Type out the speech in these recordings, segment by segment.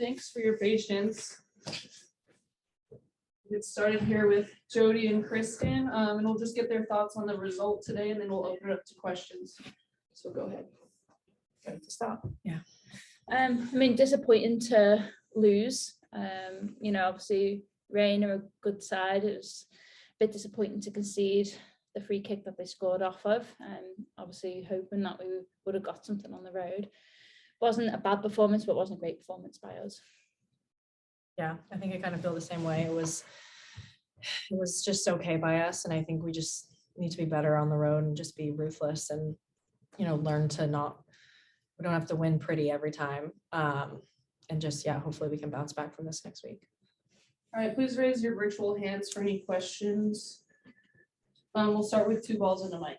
thanks for your patience. Get started here with Jodie and Kristen, and we'll just get their thoughts on the result today, and then we'll open it up to questions. So go ahead. Got to stop. Yeah. I mean, disappointing to lose. Obviously, Rain are a good side. It was a bit disappointing to concede the free kick that they scored off of. Obviously, hoping that we would have got something on the road. Wasn't a bad performance, but wasn't a great performance by us. Yeah, I think I kind of feel the same way. It was just okay by us, and I think we just need to be better on the road and just be ruthless and learn to we don't have to win pretty every time, and just hopefully we can bounce back from this next week. All right, please raise your virtual hands for any questions. We'll start with 2 balls in the mic.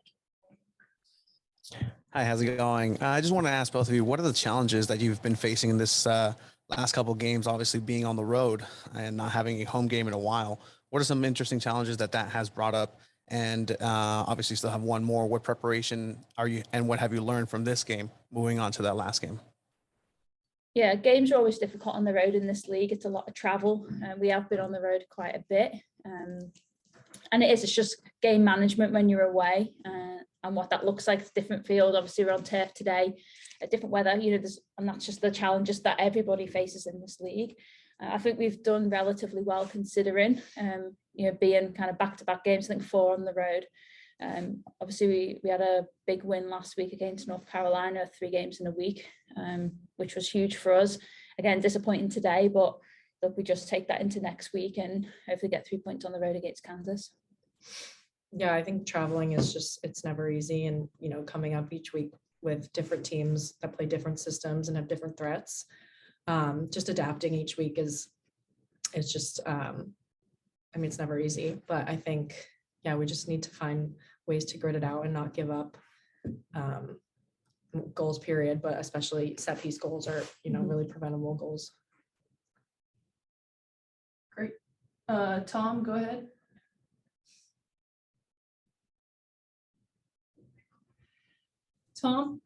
Hi, how's it going? I just want to ask both of you, what are the challenges that you've been facing in this last couple of games, obviously being on the road and not having a home game in a while? What are some interesting challenges that has brought up? And obviously still have one more. What preparation are you, and what have you learned from this game moving on to that last game? Yeah, games are always difficult on the road in this league. It's a lot of travel. We have been on the road quite a bit. And it's just game management when you're away, and what that looks like. It's a different field. Obviously, we're on turf today, a different weather, and that's just the challenges that everybody faces in this league. I think we've done relatively well considering, being kind of back-to-back games, I think 4 on the road. Obviously, we had a big win last week against North Carolina, 3 games in a week, which was huge for us. Again, disappointing today, but look, we just take that into next week and hopefully get 3 points on the road against Kansas. Yeah, I think traveling is it's never easy, and coming up each week with different teams that play different systems and have different threats. Just adapting each week is just it's never easy, but I think we just need to find ways to grit it out and not give up goals period, but especially set piece goals are really preventable goals. Great. Tom, go ahead. Tom?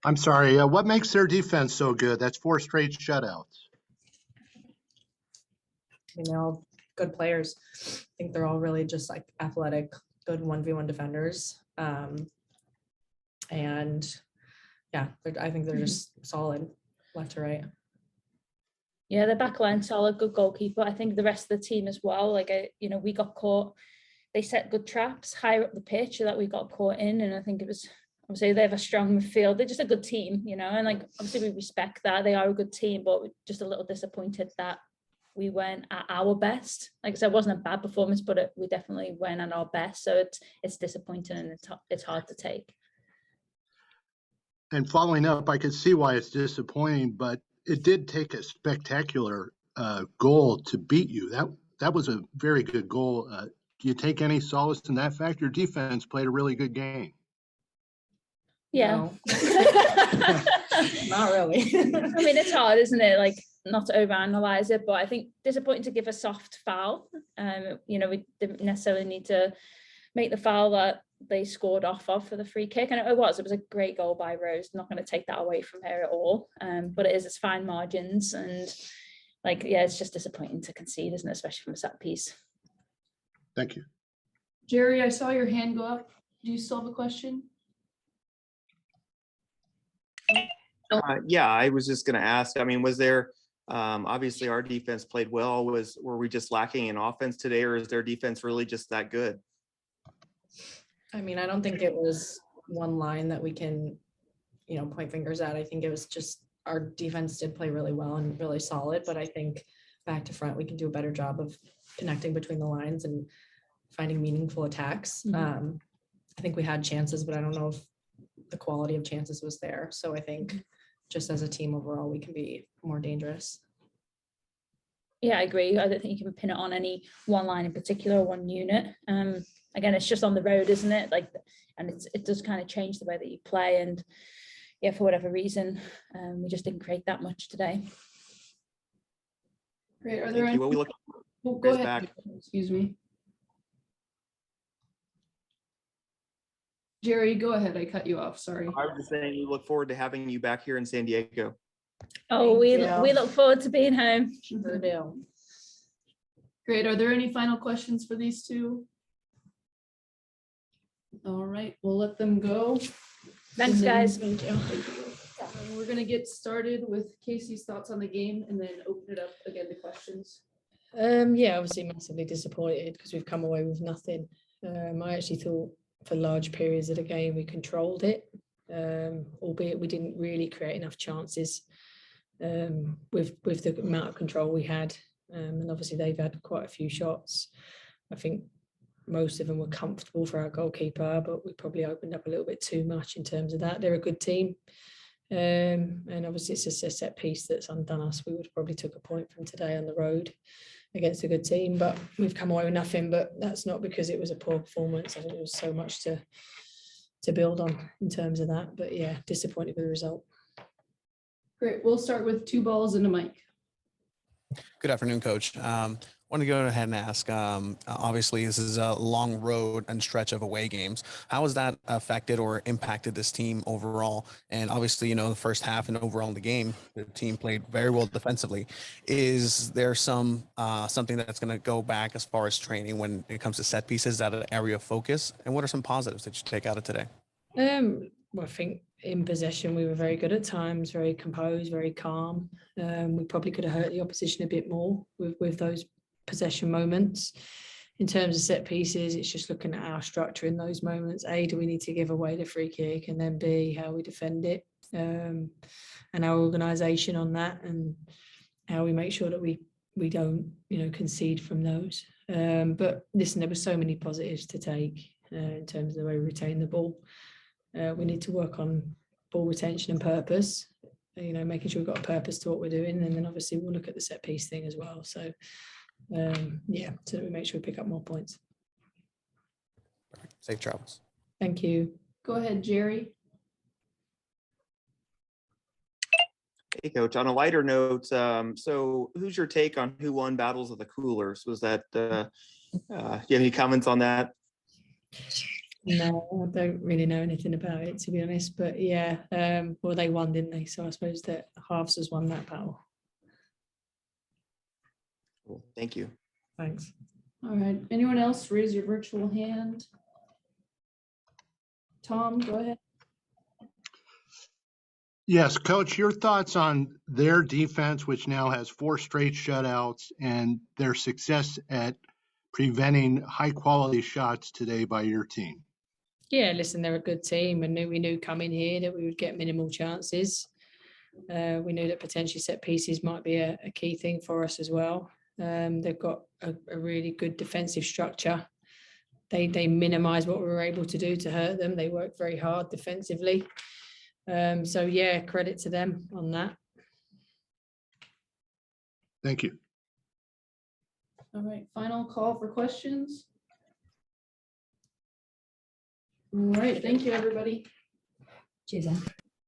I'm sorry, what makes their defense so good? That's 4 straight shutouts. They're all good players. I think they're all really just like athletic, good 1v1 defenders. And I think they're just solid left to right. Yeah, the back line solid, good goalkeeper. I think the rest of the team as well. We got caught. They set good traps higher up the pitch that we got caught in, and I think it was obviously they have a strong midfield. They're just a good team, and obviously we respect that they are a good team, but we're just a little disappointed that we weren't at our best. Like I said, it wasn't a bad performance, but we definitely weren't at our best. So it's disappointing, and it's hard to take. And following up, I could see why it's disappointing, but it did take a spectacular goal to beat you. That was a very good goal. Do you take any solace in that fact? Your defense played a really good game. Yeah. No. Not really. I mean, it's hard, isn't it? Not to overanalyze it, but I think disappointing to give a soft foul. We didn't necessarily need to make the foul that they scored off of for the free kick, and it was a great goal by Rose. Not going to take that away from her at all, but it's fine margins, and it's just disappointing to concede, isn't it, especially from a set piece. Thank you. Jerry, I saw your hand go up. Do you still have a question? Yeah, I was just going to ask, was there, obviously our defense played well. Were we just lacking in offense today, or is their defense really just that good? I don't think it was one line that we can, point fingers at. I think it was just our defense did play really well and really solid, but I think back to front, we can do a better job of connecting between the lines and finding meaningful attacks. Mm-hmm. I think we had chances, but I don't know if the quality of chances was there. So I think just as a team overall, we can be more dangerous. Yeah, I agree. I don't think you can pin it on any one line in particular or one unit. Again, it's just on the road, isn't it? And it does kind of change the way that you play. And for whatever reason, we just didn't create that much today. Great. Are there any? Well, we look Go ahead. back. Excuse me. Jerry, go ahead. I cut you off. Sorry. I was just saying, we look forward to having you back here in San Diego. Oh, we look forward to being home. Sure do. Great. Are there any final questions for these two? All right, we'll let them go. Thanks, And then- guys. We're gonna get started with Casey's thoughts on the game and then open it up again to questions. Yeah, obviously massively disappointed because we've come away with nothing. I actually thought for large periods of the game we controlled it, albeit we didn't really create enough chances with the amount of control we had. And obviously they've had quite a few shots. I think most of them were comfortable for our goalkeeper, but we probably opened up a little bit too much in terms of that. They're a good team. And obviously it's just a set piece that's undone us. We would have probably took a point from today on the road against a good team, but we've come away with nothing. But that's not because it was a poor performance. I think there was so much to build on in terms of that. But yeah, disappointed with the result. Great, we'll start with two balls and a mic. Good afternoon, Coach. Want to go ahead and ask, obviously this is a long road and stretch of away games. How has that affected or impacted this team overall? And obviously, you know, the first half and overall in the game, the team played very well defensively. Is there something that's going to go back as far as training when it comes to set pieces, is that an area of focus? And what are some positives that you take out of today? Well, I think in possession we were very good at times, very composed, very calm. We probably could have hurt the opposition a bit more with those possession moments. In terms of set pieces, it's just looking at our structure in those moments. A, do we need to give away the free kick, and then B, how we defend it, and our organisation on that, and how we make sure that we don't, you know, concede from those. But listen, there were so many positives to take in terms of the way we retain the ball. We need to work on ball retention and purpose, you know, making sure we've got a purpose to what we're doing. And then obviously we'll look at the set piece thing as well. So yeah, so that we make sure we pick up more points. Safe travels. Thank you. Go ahead, Jerry. Hey, Coach, on a lighter note, so who's your take on who won Battles of the Coolers? Was that, do you have any comments on that? No, I don't really know anything about it, to be honest. But yeah, well, they won, didn't they? So I suppose that Halves has won that battle. Cool. Thank you. Thanks. All right, anyone else raise your virtual hand? Tom, go ahead. Yes, Coach, your thoughts on their defense, which now has 4 straight shutouts, and their success at preventing high quality shots today by your team. Yeah, listen, they're a good team, and we knew coming here that we would get minimal chances. We knew that potentially set pieces might be a key thing for us as well. They've got a really good defensive structure. They minimise what we were able to do to hurt them. They work very hard defensively. So yeah, credit to them on that. Thank you. All right, final call for questions. All right, thank you, everybody. Cheers.